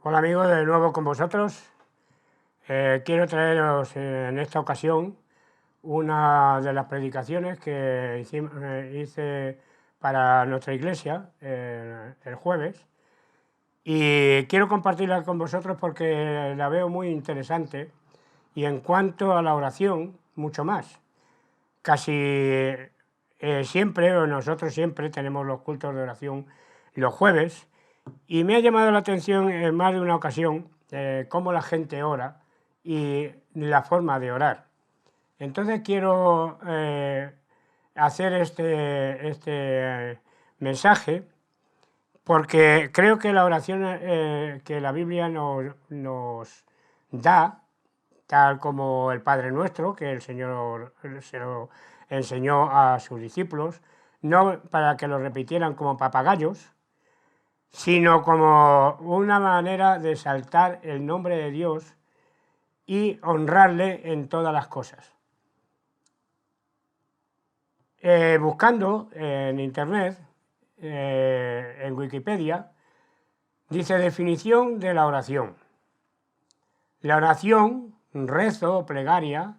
Hola amigos, de nuevo con vosotros. Quiero traeros en esta ocasión una de las predicaciones que hice para nuestra iglesia el jueves, y quiero compartirla con vosotros porque la veo muy interesante, y en cuanto a la oración, mucho más. Casi siempre, o nosotros siempre tenemos los cultos de oración los jueves, y me ha llamado la atención en más de una ocasión cómo la gente ora y la forma de orar. Entonces quiero hacer este mensaje porque creo que la oración que la Biblia nos da, tal como el Padre Nuestro, que el Señor se lo enseñó a sus discípulos, no para que lo repitieran como papagayos, sino como una manera de exaltar el nombre de Dios y honrarle en todas las cosas. Buscando en internet, en Wikipedia, dice definición de la oración. La oración, rezo o plegaria,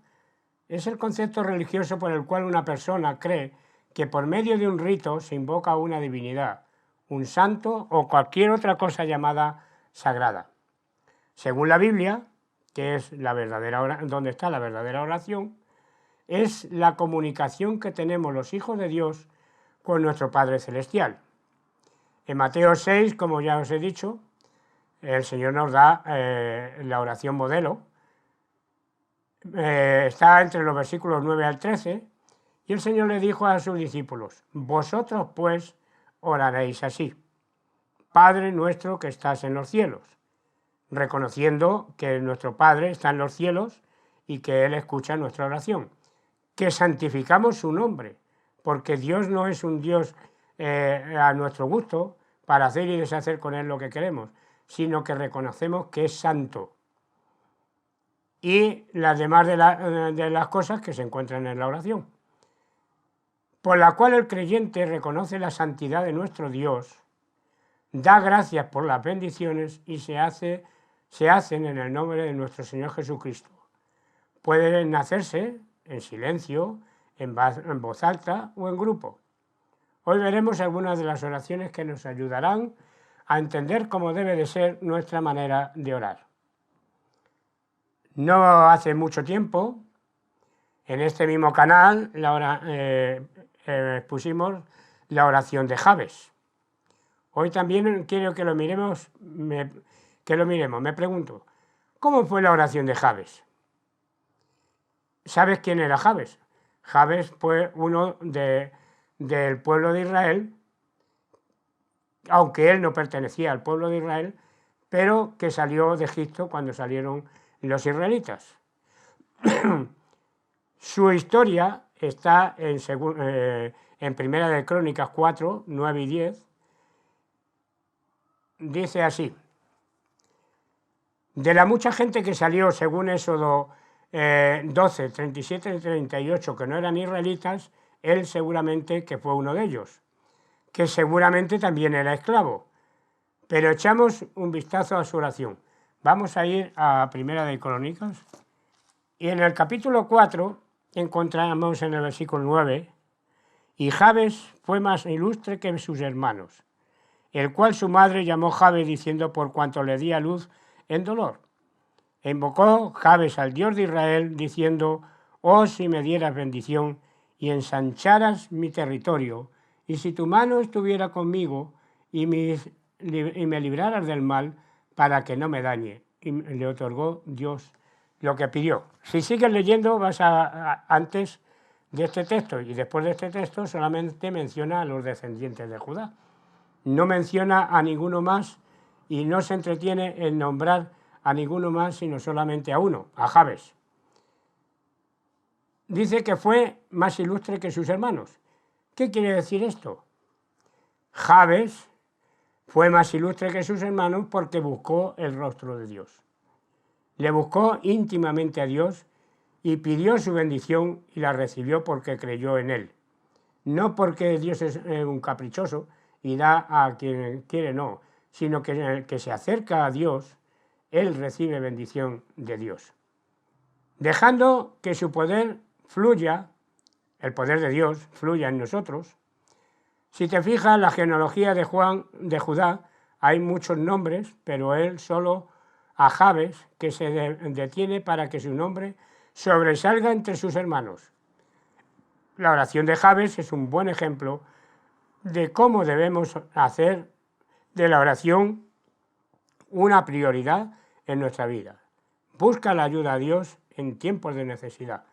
es el concepto religioso por el cual una persona cree que por medio de un rito se invoca a una divinidad, un santo o cualquier otra cosa llamada sagrada. Según la Biblia, que es la verdadera donde está la verdadera oración, es la comunicación que tenemos los hijos de Dios con nuestro Padre Celestial. En Mateo 6, como ya os he dicho, el Señor nos da la oración modelo. Está entre los versículos 9 al 13, y el Señor le dijo a sus discípulos: vosotros pues oraréis así: Padre nuestro que estás en los cielos, reconociendo que nuestro Padre está en los cielos y que Él escucha nuestra oración, que santificamos su nombre, porque Dios no es un Dios a nuestro gusto para hacer y deshacer con Él lo que queremos, sino que reconocemos que es santo, y las demás de las cosas que se encuentran en la oración, por la cual el creyente reconoce la santidad de nuestro Dios, da gracias por las bendiciones y se hacen en el nombre de nuestro Señor Jesucristo. Pueden hacerse en silencio, en voz alta o en grupo. Hoy veremos algunas de las oraciones que nos ayudarán a entender cómo debe de ser nuestra manera de orar. No hace mucho tiempo, en este mismo canal, pusimos la oración de Jabes. Hoy también quiero que lo miremos. Me pregunto, ¿cómo fue la oración de Jabes? ¿Sabes quién era Jabes? Jabes fue uno del pueblo de Israel, aunque él no pertenecía al pueblo de Israel, pero que salió de Egipto cuando salieron los israelitas. Su historia está en Primera de Crónicas 4, 9 y 10. Dice así: de la mucha gente que salió, según Éxodo 12, 37 y 38, que no eran israelitas, él seguramente que fue uno de ellos, que seguramente también era esclavo. Pero echamos un vistazo a su oración. Vamos a ir a Primera de Crónicas, y en el capítulo 4 encontramos en el versículo 9: y Jabes fue más ilustre que sus hermanos, el cual su madre llamó Jabes, diciendo: por cuanto le di a luz en dolor. E invocó Jabes al Dios de Israel, diciendo: oh, si me dieras bendición y ensancharas mi territorio, y si tu mano estuviera conmigo y me libraras del mal, para que no me dañe. Y le otorgó Dios lo que pidió. Si sigues leyendo, vas antes de este texto y después de este texto solamente menciona a los descendientes de Judá. No menciona a ninguno más y no se entretiene en nombrar a ninguno más, sino solamente a uno, a Jabes. Dice que fue más ilustre que sus hermanos. ¿Qué quiere decir esto? Jabes fue más ilustre que sus hermanos porque buscó el rostro de Dios. Le buscó íntimamente a Dios y pidió su bendición, y la recibió porque creyó en Él. No porque Dios es un caprichoso y da a quien quiere, no, sino que se acerca a Dios él recibe bendición de Dios. Dejando que su poder fluya, el poder de Dios fluya en nosotros. Si te fijas, la genealogía de Judá, hay muchos nombres, pero él solo a Jabes, que se detiene para que su nombre sobresalga entre sus hermanos. La oración de Jabes es un buen ejemplo de cómo debemos hacer de la oración una prioridad en nuestra vida. Busca la ayuda a Dios en tiempos de necesidad.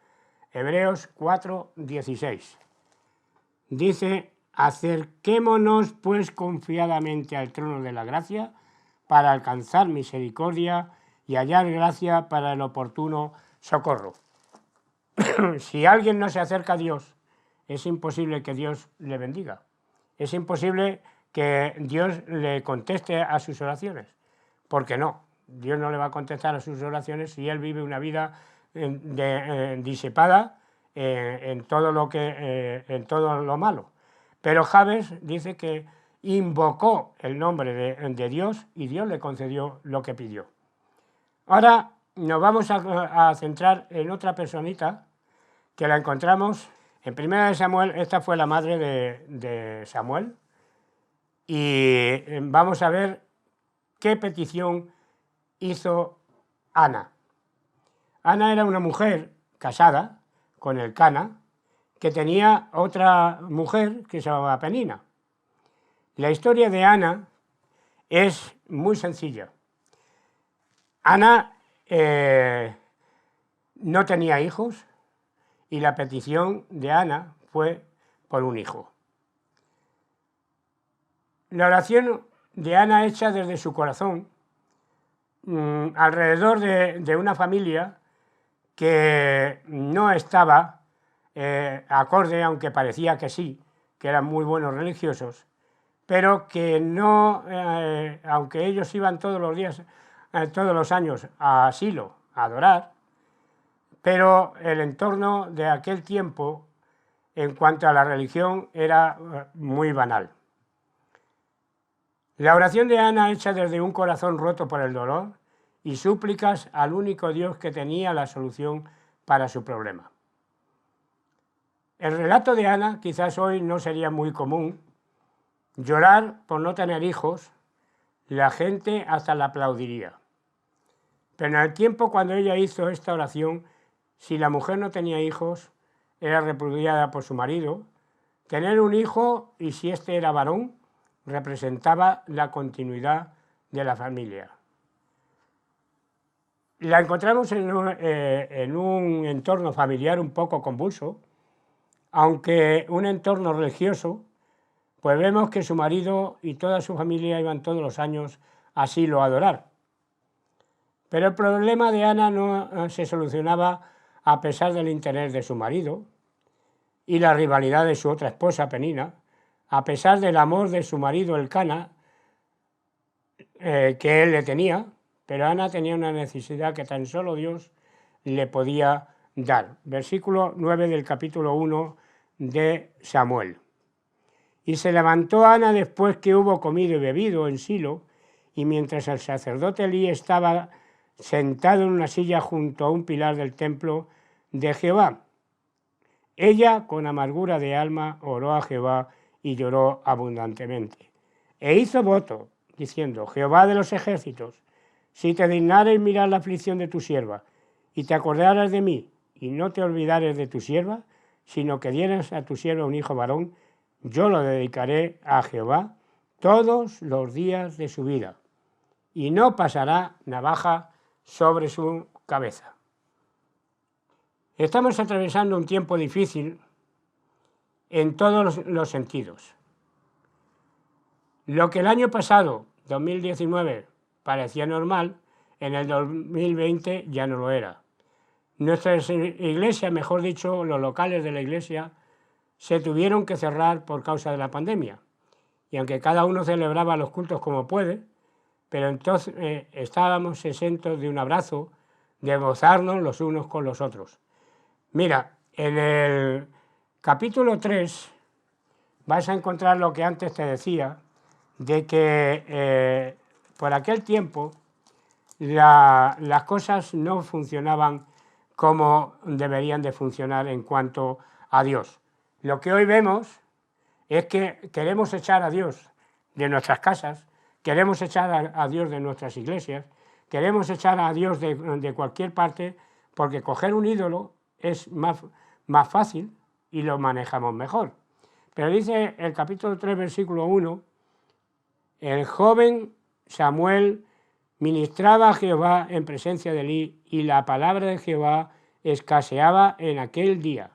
Hebreos 4:16. Dice: acerquémonos pues confiadamente al trono de la gracia para alcanzar misericordia y hallar gracia para el oportuno socorro. Si alguien no se acerca a Dios, es imposible que Dios le bendiga. Es imposible que Dios le conteste a sus oraciones. ¿Por qué no? Dios no le va a contestar a sus oraciones si él vive una vida disipada en todo lo malo. Pero Jabes dice que invocó el nombre de Dios y Dios le concedió lo que pidió. Ahora nos vamos a centrar en otra personita que la encontramos en Primera de Samuel. Esta fue la madre de Samuel, y vamos a ver qué petición hizo Ana. Ana era una mujer casada con Elcana, que tenía otra mujer que se llamaba Penina. La historia de Ana es muy sencilla. Ana no tenía hijos y la petición de Ana fue por un hijo. La oración de Ana, hecha desde su corazón, alrededor de una familia que no estaba acorde, aunque parecía que sí, que eran muy buenos religiosos, pero que no, aunque ellos iban todos los días, todos los años a Silo a adorar, pero el entorno de aquel tiempo en cuanto a la religión era muy banal. La oración de Ana, hecha desde un corazón roto por el dolor y súplicas al único Dios que tenía la solución para su problema. El relato de Ana quizás hoy no sería muy común. Llorar por no tener hijos, la gente hasta la aplaudiría. Pero en el tiempo cuando ella hizo esta oración, si la mujer no tenía hijos, era repudiada por su marido. Tener un hijo, y si este era varón, representaba la continuidad de la familia. La encontramos en un entorno familiar un poco convulso, aunque un entorno religioso, pues vemos que su marido y toda su familia iban todos los años a Silo a adorar. Pero el problema de Ana no se solucionaba a pesar del interés de su marido y la rivalidad de su otra esposa, Penina, a pesar del amor de su marido Elcana, que él le tenía, pero Ana tenía una necesidad que tan solo Dios le podía dar. Versículo 9 del capítulo 1 de Samuel. Y se levantó Ana después que hubo comido y bebido en Silo, y mientras el sacerdote Elí estaba sentado en una silla junto a un pilar del templo de Jehová. Ella, con amargura de alma, oró a Jehová y lloró abundantemente. E hizo voto, diciendo: Jehová de los ejércitos, si te dignares mirar la aflicción de tu sierva, y te acordaras de mí, y no te olvidares de tu sierva, sino que dieras a tu sierva un hijo varón, yo lo dedicaré a Jehová todos los días de su vida, y no pasará navaja sobre su cabeza. Estamos atravesando un tiempo difícil en todos los sentidos. Lo que el año pasado, 2019, parecía normal, en el 2020 ya no lo era. Nuestras iglesias, mejor dicho, los locales de la iglesia, se tuvieron que cerrar por causa de la pandemia. Y aunque cada uno celebraba los cultos como puede, pero entonces estábamos exentos de un abrazo, de gozarnos los unos con los otros. Mira, en el capítulo 3 vas a encontrar lo que antes te decía, de que por aquel tiempo las cosas no funcionaban como deberían de funcionar en cuanto a Dios. Lo que hoy vemos es que queremos echar a Dios de nuestras casas, queremos echar a Dios de nuestras iglesias, queremos echar a Dios de cualquier parte, porque coger un ídolo es más fácil y lo manejamos mejor. Pero dice el capítulo 3, versículo 1, el joven Samuel ministraba a Jehová en presencia de Elí, y la palabra de Jehová escaseaba en aquellos días.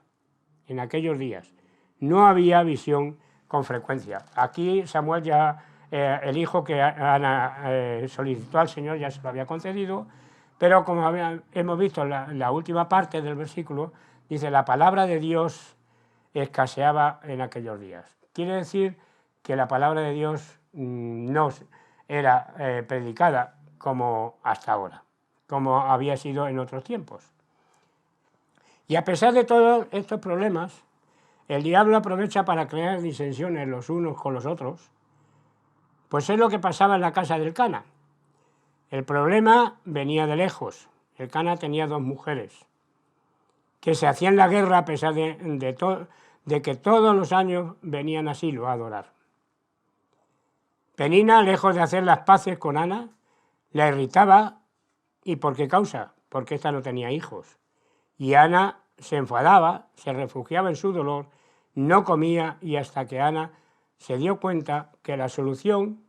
No había visión con frecuencia. Aquí Samuel ya, el hijo que Ana solicitó al Señor, ya se lo había concedido, pero como hemos visto en la última parte del versículo, dice, la palabra de Dios escaseaba en aquellos días. Quiere decir que la palabra de Dios no era predicada como hasta ahora, como había sido en otros tiempos. Y a pesar de todos estos problemas, el diablo aprovecha para crear disensiones los unos con los otros, pues es lo que pasaba en la casa del Cana. El problema venía de lejos. El Cana tenía 2 mujeres que se hacían la guerra a pesar de que todos los años venían a Silo a adorar. Penina, lejos de hacer las paces con Ana, la irritaba. ¿Y por qué causa? Porque ésta no tenía hijos. Y Ana se enfadaba, se refugiaba en su dolor, no comía, y hasta que Ana se dio cuenta que la solución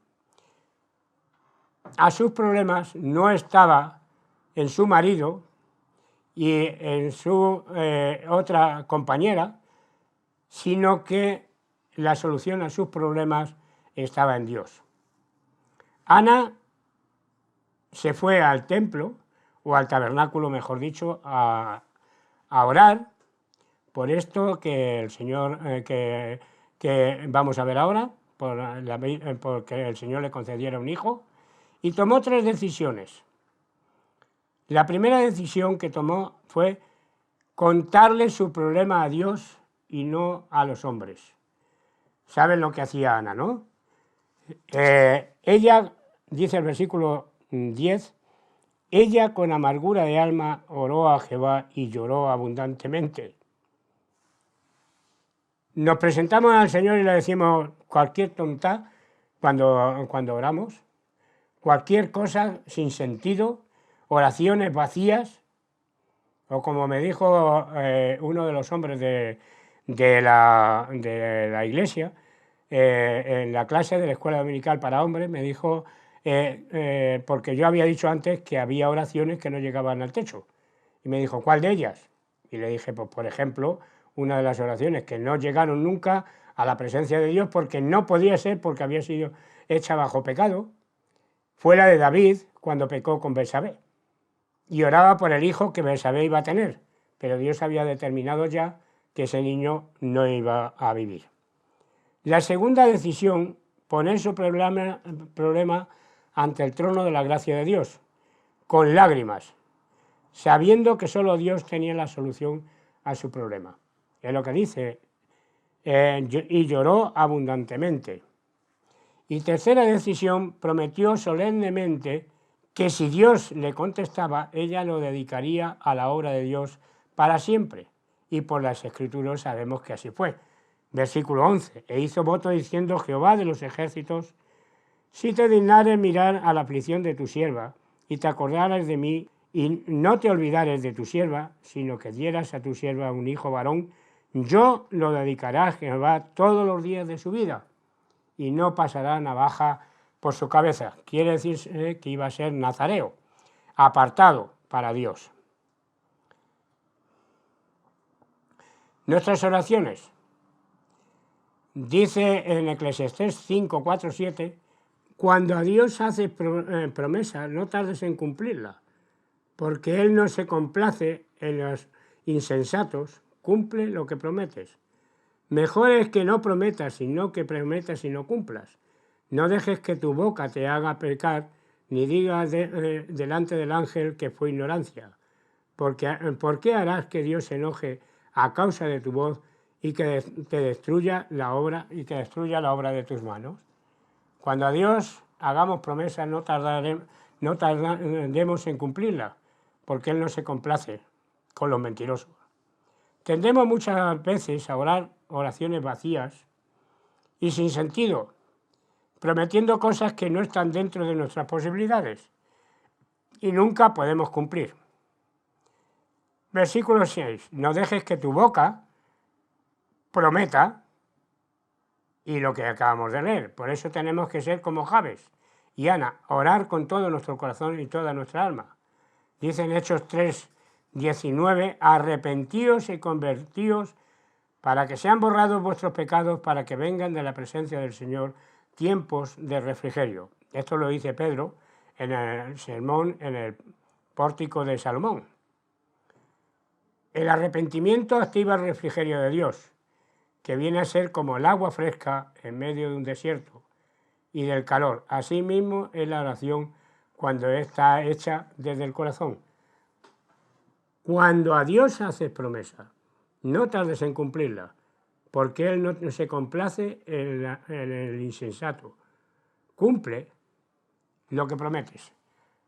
a sus problemas no estaba en su marido y en su otra compañera, sino que la solución a sus problemas estaba en Dios. Ana se fue al templo, o al tabernáculo, mejor dicho, a orar por esto que el Señor, que vamos a ver ahora, porque el Señor le concediera un hijo, y tomó 3 decisiones. La primera decisión que tomó fue contarle su problema a Dios y no a los hombres. ¿Saben lo que hacía Ana, no? Ella, dice el versículo 10, ella con amargura de alma oró a Jehová y lloró abundantemente. Nos presentamos al Señor y le decimos cualquier tonta cuando oramos, cualquier cosa sin sentido, oraciones vacías, o como me dijo uno de los hombres de la iglesia, en la clase de la escuela dominical para hombres, me dijo, porque yo había dicho antes que había oraciones que no llegaban al techo, y me dijo, ¿cuál de ellas? Y le dije, pues por ejemplo, una de las oraciones que no llegaron nunca a la presencia de Dios porque no podía ser, porque había sido hecha bajo pecado, fue la de David cuando pecó con Betsabé, y oraba por el hijo que Betsabé iba a tener, pero Dios había determinado ya que ese niño no iba a vivir. La segunda decisión, poner su problema ante el trono de la gracia de Dios, con lágrimas, sabiendo que solo Dios tenía la solución a su problema. Es lo que dice, y lloró abundantemente. Y tercera decisión, prometió solemnemente que si Dios le contestaba, ella lo dedicaría a la obra de Dios para siempre. Y por las Escrituras sabemos que así fue. Versículo 11, e hizo voto diciendo, Jehová de los ejércitos, si te dignares mirar a la aflicción de tu sierva, y te acordaras de mí, y no te olvidares de tu sierva, sino que dieras a tu sierva un hijo varón, yo lo dedicaré a Jehová todos los días de su vida, y no pasará navaja por su cabeza. Quiere decir que iba a ser nazareo, apartado para Dios. Nuestras oraciones. Dice en Eclesiastés 5, 4, 7, cuando a Dios hace promesa, no tardes en cumplirla, porque Él no se complace en los insensatos, cumple lo que prometes. Mejor es que no prometas, sino que prometas y no cumplas. No dejes que tu boca te haga pecar, ni digas delante del ángel que fue ignorancia. ¿Por qué harás que Dios se enoje a causa de tu voz y que te destruya la obra de tus manos? Cuando a Dios hagamos promesas, no no tardemos en cumplirla, porque Él no se complace con los mentirosos. Tendemos muchas veces a orar oraciones vacías y sin sentido, prometiendo cosas que no están dentro de nuestras posibilidades y nunca podemos cumplir. Versículo 6. No dejes que tu boca prometa, y lo que acabamos de leer. Por eso tenemos que ser como Jabes y Ana, orar con todo nuestro corazón y toda nuestra alma. Dice en Hechos 3:19, arrepentíos y convertíos para que sean borrados vuestros pecados, para que vengan de la presencia del Señor tiempos de refrigerio. Esto lo dice Pedro en el sermón en el pórtico de Salomón. El arrepentimiento activa el refrigerio de Dios, que viene a ser como el agua fresca en medio de un desierto y del calor. Asimismo es la oración cuando está hecha desde el corazón. Cuando a Dios haces promesa, no tardes en cumplirla, porque Él no se complace en el insensato. Cumple lo que prometes.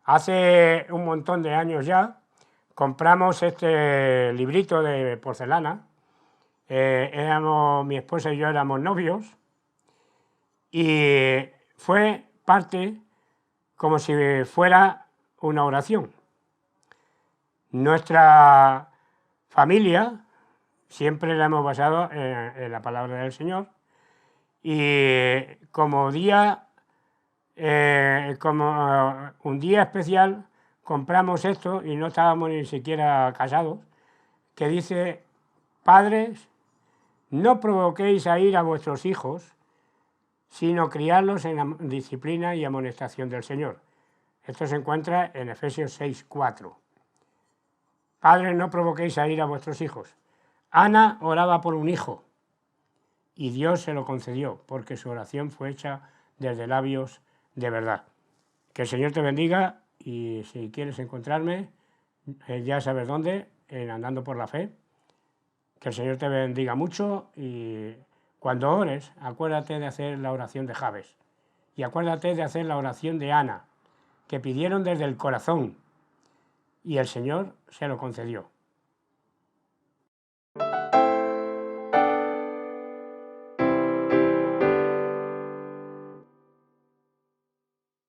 Hace un montón de años ya compramos este librito de porcelana. Mi esposa y yo éramos novios y fue parte como si fuera una oración. Nuestra familia siempre la hemos basado en la palabra del Señor y como un día especial compramos esto y no estábamos ni siquiera casados, que dice: padres, no provoquéis a ir a vuestros hijos, sino criarlos en la disciplina y amonestación del Señor. Esto se encuentra en Efesios 6:4. Padres, no provoquéis a ir a vuestros hijos. Ana oraba por un hijo y Dios se lo concedió, porque su oración fue hecha desde labios de verdad. Que el Señor te bendiga, y si quieres encontrarme, ya sabes dónde, en Andando por la Fe. Que el Señor te bendiga mucho, y cuando ores, acuérdate de hacer la oración de Jabes y acuérdate de hacer la oración de Ana, que pidieron desde el corazón y el Señor se lo concedió.